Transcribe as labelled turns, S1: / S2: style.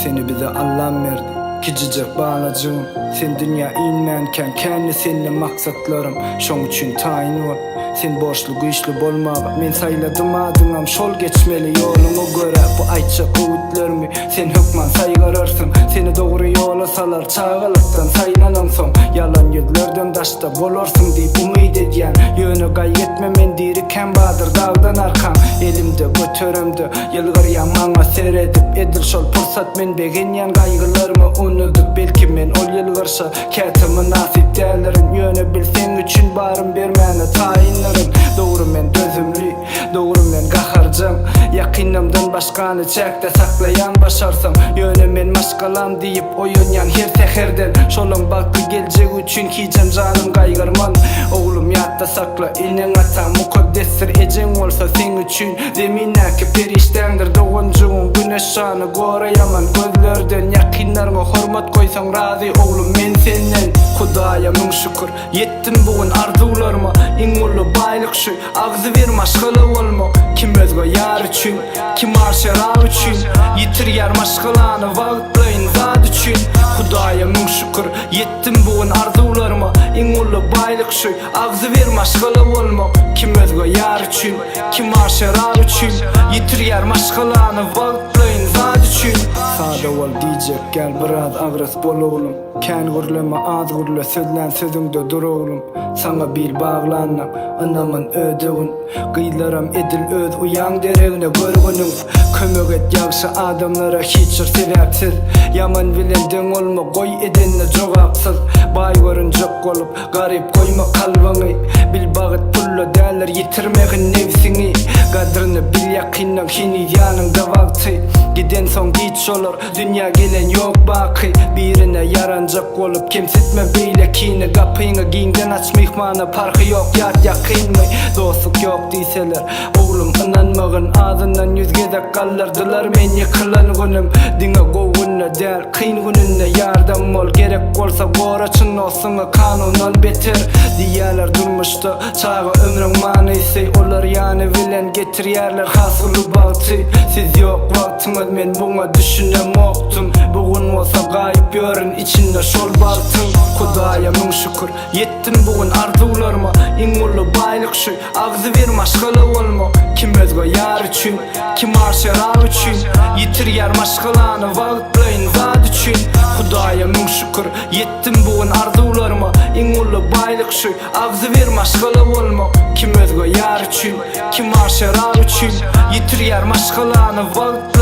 S1: Seni bize Allah'ım verdi, gicicik bağlacığım. Sen dünya inmenken kendi seninle maksatlarım. Şoň üçin tayin ol. Sen borçlu güýçli bolmagy men saýladym adyňam şol geçmeli ýoluňa göre. Bu aýtjak öwütlerimi sen hökman saýgararsyň. Seni dogry ýola salar çağalykdan saýlanan soň. Yalan ýüzlerden daşda bolarsyň diýip umyd edýän ýöne gaýetme men diri kem badyr dagdan arkam. Elimde göteremde ýylgyrýan maňa seredip edil şol pursat men begenýän gaýgylarymy unutup. Belki men ol ýylgyrşa kätimi nasip dälerin ýöne bilseň üçin barym bermäne taýin. Doğru men dözümlü, doğru men gaharjam. Yakynymdan başkany çäkde saklayan başarsam. Ýöne men maşgalam diýip oýunýan her seherden. Şolaň bakdy geljek üçin hijem janym gaýgyrman. Oglum ýatda sakla, ilneň ata mukaddesdir. Ejeň bolsa sen üçin zeminäki perişdendir. Dogunjugyň güneş şany goraýaman gözlerden. Yakynlaryňa hormat koýsaň razy oglum men senden. Hudaýa ming şükür yetdim bugün arzuwlaryma. Iň uly baýlyk şu agzy bir maşgala bolmak. Kim özge ýar üçin, kim arşera üçin. Ýitirýär maşgalany wagtlaýyn zat üçin. Hudaýa ming şükür yetdim bugün arzuwlaryma. Iň uly baýlyk şu agzy bir maşgala bolmak. Kim özge ýar üçin, kim arşera üçin. Ýitirýär maşgalany wagtlaýyn zat üçin. Sada bol diýjek gel biraz agres bol oglum. Kän gürleme az gürle sözlen sözüňde dur oglum. Sana bil baglanam anamın ödegin. Gıylaram edil öz uyan deregine görgünüm. Kömek et ýagşy adamlara hiçbir sebäpsiz. Yaman bilendiň olma goý edenne jogapsyz. Baý görünjek bolup garyp goýma kalbyňy. Bil bagyt pulla däler ýitirmegin nefsiňi. Gadryny bil ýakyndan hini ýanyňda wagty. Giden soň giç olar dünýä gelen ýok baky. Birine yaranjak bolup kemsitme beýlekini. Gapyňy giňden aç mehmana parky ýok ýat ýakynmy. Dostluk ýok diýseler oglum inanmagyn ağzından yüz gezek kallardylar men ýykylan günüm. Diňe gowunna däl kyn gününde ýardam bol gerek bolsa goraçyn olsun kanunan beter. Diýerler durmuşda çağı ömrüň manysy olar ýany bilen getirýärler hasyly bagty. Siz ýok wagtyňyz men buňa düşünemokdum. Bugün bolsa gaýyp ýörün içinde şol baltyň. Hudaýa ming şükür yetdim bugün arzuwlaryma. Iň uly baýlyk şu agzy bir maşgala bolmak. Kim özge ýar üçin, kim arşera üçin. Ýitirýär maşgalany wagtlaýyn zat üçin. Hudaýa ming şükür yetdim bugün arzuwlaryma. Iň uly baýlyk şu agzy bir maşgala bolmak. Kim özge ýar üçin, kim arşera üçin. Ýitirýär maşgalany wagt